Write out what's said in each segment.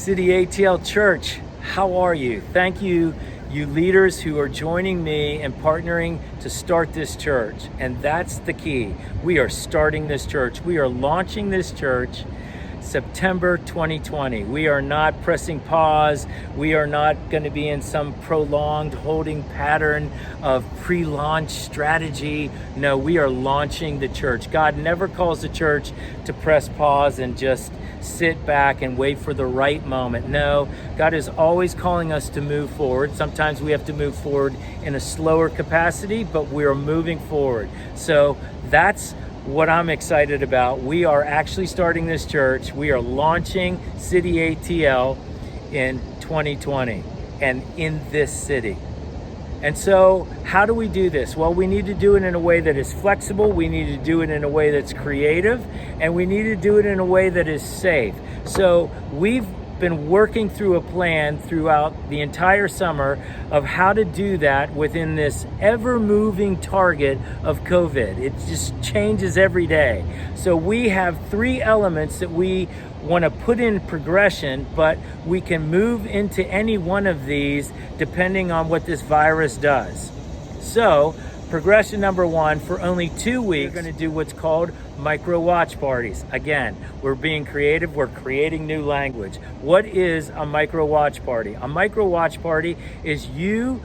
City ATL Church, how are you? Thank you, you leaders who are joining me and partnering to start this church. And that's the key. We are starting this church. We are launching this church September 2020. We are not pressing pause. We are not going to be in some prolonged holding pattern of pre-launch strategy. No, we are launching the church. God never calls the church to press pause and just sit back and wait for the right moment. No, God is always calling us to move forward. Sometimes we have to move forward in a slower capacity, but we are moving forward. So that's what I'm excited about. We are actually starting this church. We are launching City ATL in 2020 and in this city. And so how do we do this? Well, we need to do it in a way that is flexible. We need to do it in a way that's creative, and we need to do it in a way that is safe. So we've been working through a plan throughout the entire summer of how to do that within this ever-moving target of COVID. It just changes every day. So we have three elements that we want to put in progression, but we can move into any one of these depending on what this virus does. So progression number one, for only 2 weeks, we're going to do what's called micro watch parties. Again, we're being creative. We're creating new language. What is a micro watch party? A micro watch party is you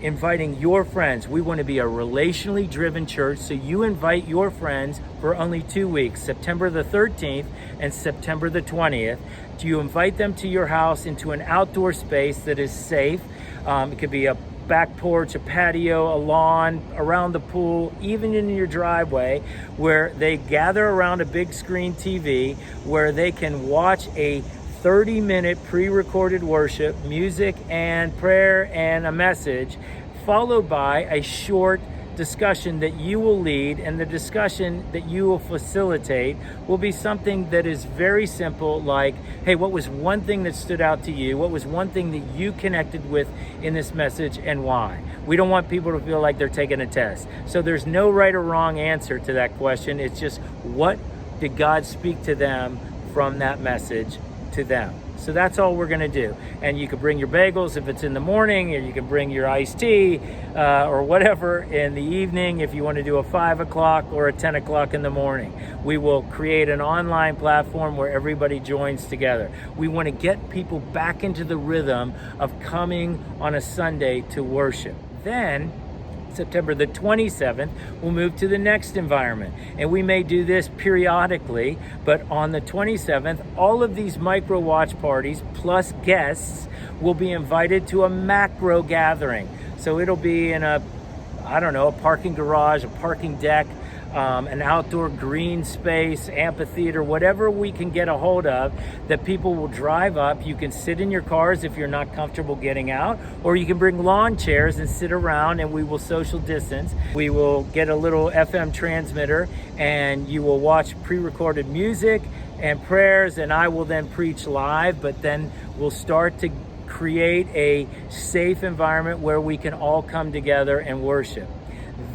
inviting your friends. We want to be a relationally driven church, so you invite your friends for only 2 weeks, September the 13th and September the 20th. You invite them to your house into an outdoor space that is safe. It could be a back porch, a patio, a lawn, around the pool, even in your driveway, where they gather around a big screen TV where they can watch a 30-minute pre-recorded worship, music and prayer and a message, followed by a short discussion that you will lead, and the discussion that you will facilitate will be something that is very simple, like, hey, what was one thing that stood out to you? What was one thing that you connected with in this message, and why? We don't want people to feel like they're taking a test. So there's no right or wrong answer to that question. It's just, what did God speak to them from that message to them? So that's all we're going to do. And you can bring your bagels if it's in the morning, or you can bring your iced tea or whatever in the evening if you want to do a 5 o'clock or a 10 o'clock in the morning. We will create an online platform where everybody joins together. We want to get people back into the rhythm of coming on a Sunday to worship. Then September the 27th, we'll move to the next environment. And we may do this periodically, but on the 27th, all of these micro watch parties plus guests will be invited to a macro gathering. So it'll be in a parking garage, a parking deck, an outdoor green space, amphitheater, whatever we can get a hold of, that people will drive up. You can sit in your cars if you're not comfortable getting out, or you can bring lawn chairs and sit around, and we will social distance. We will get a little FM transmitter, and you will watch pre-recorded music and prayers, and I will then preach live, but then we'll start to create a safe environment where we can all come together and worship.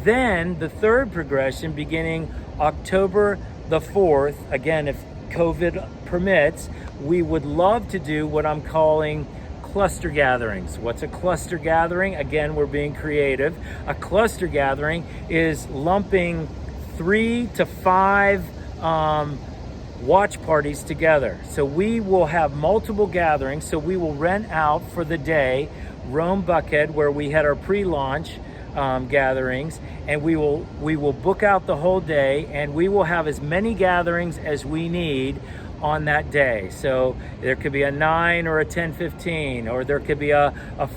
Then the third progression, beginning October the 4th, again, if COVID permits, we would love to do what I'm calling cluster gatherings. What's a cluster gathering? Again, we're being creative. A cluster gathering is lumping 3 to 5 watch parties together. So we will have multiple gatherings. So we will rent out for the day Rome Buckhead, where we had our pre-launch gatherings, and we will book out the whole day, and we will have as many gatherings as we need on that day. So there could be a 9 or a 10:15, or there could be a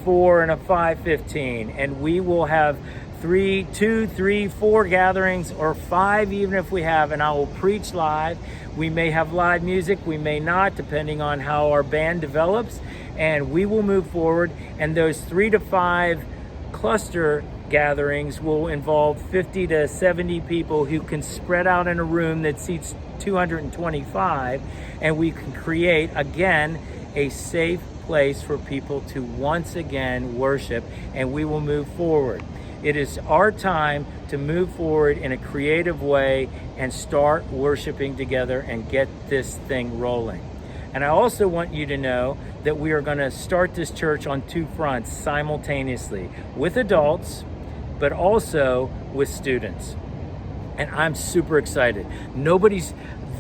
4 and a 5:15, and we will have 2, 3, 4 gatherings, or 5 even if we have, and I will preach live. We may have live music, we may not, depending on how our band develops, and we will move forward. And those 3 to 5 cluster gatherings will involve 50 to 70 people who can spread out in a room that seats 225, and we can create, again, a safe place for people to once again worship, and we will move forward. It is our time to move forward in a creative way and start worshiping together and get this thing rolling. And I also want you to know that we are going to start this church on two fronts simultaneously, with adults, but also with students. And I'm super excited.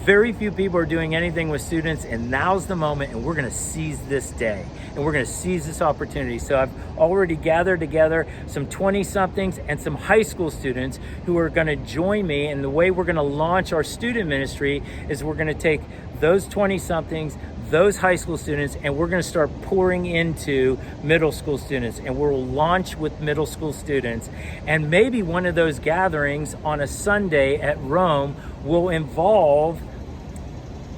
Very few people are doing anything with students, and now's the moment, and we're gonna seize this day, and we're gonna seize this opportunity. So I've already gathered together some 20-somethings and some high school students who are gonna join me, and the way we're gonna launch our student ministry is we're gonna take those 20-somethings, those high school students, and we're gonna start pouring into middle school students, and we'll launch with middle school students. And maybe one of those gatherings on a Sunday at Rome will involve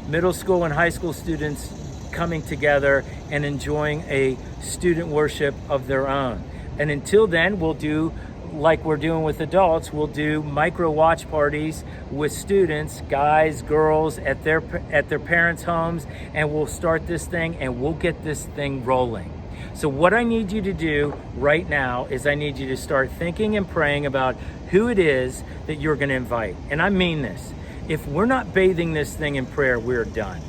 middle school and high school students coming together and enjoying a student worship of their own. And until then, we'll do like we're doing with adults. We'll do micro watch parties with students, guys, girls, at their parents' homes, and we'll start this thing and we'll get this thing rolling. So what I need you to do right now is I need you to start thinking and praying about who it is that you're going to invite. And I mean this. If we're not bathing this thing in prayer, we're done.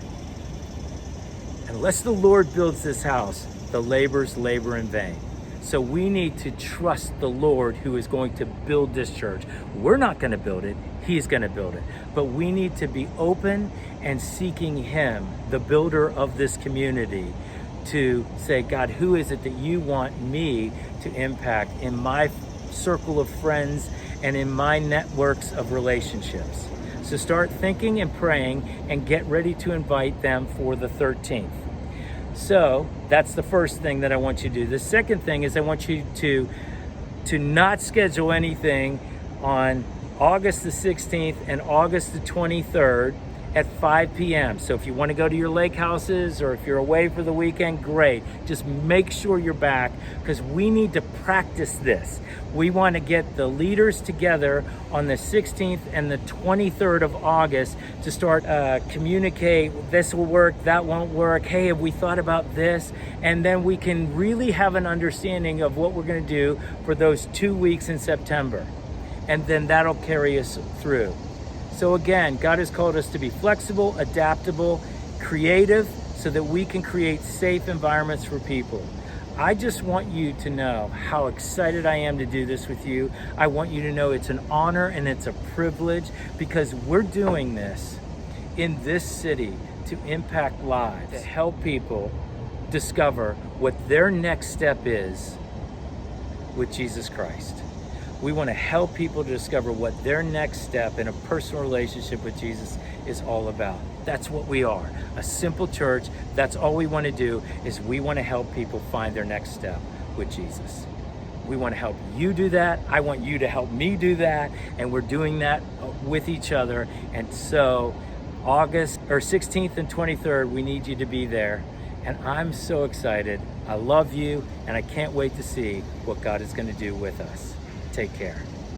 Unless the Lord builds this house, the laborers labor in vain. So we need to trust the Lord who is going to build this church. We're not going to build it. He's going to build it. But we need to be open and seeking Him, the builder of this community, to say, God, who is it that you want me to impact in my circle of friends and in my networks of relationships? So start thinking and praying and get ready to invite them for the 13th. So that's the first thing that I want you to do. The second thing is I want you to not schedule anything on August the 16th and August the 23rd at 5 p.m. So if you want to go to your lake houses or if you're away for the weekend, great. Just make sure you're back, because we need to practice this. We want to get the leaders together on the 16th and the 23rd of August to start communicate, this will work, that won't work, hey, have we thought about this? And then we can really have an understanding of what we're going to do for those 2 weeks in September. And then that'll carry us through. So again, God has called us to be flexible, adaptable, creative, so that we can create safe environments for people. I just want you to know how excited I am to do this with you. I want you to know it's an honor and it's a privilege, because we're doing this in this city to impact lives, to help people discover what their next step is with Jesus Christ. We want to help people to discover what their next step in a personal relationship with Jesus is all about. That's what we are, a simple church. That's all we want to do, is we want to help people find their next step with Jesus. We want to help you do that. I want you to help me do that. And we're doing that with each other. And so August 16th and 23rd, we need you to be there. And I'm so excited. I love you, and I can't wait to see what God is going to do with us. Take care.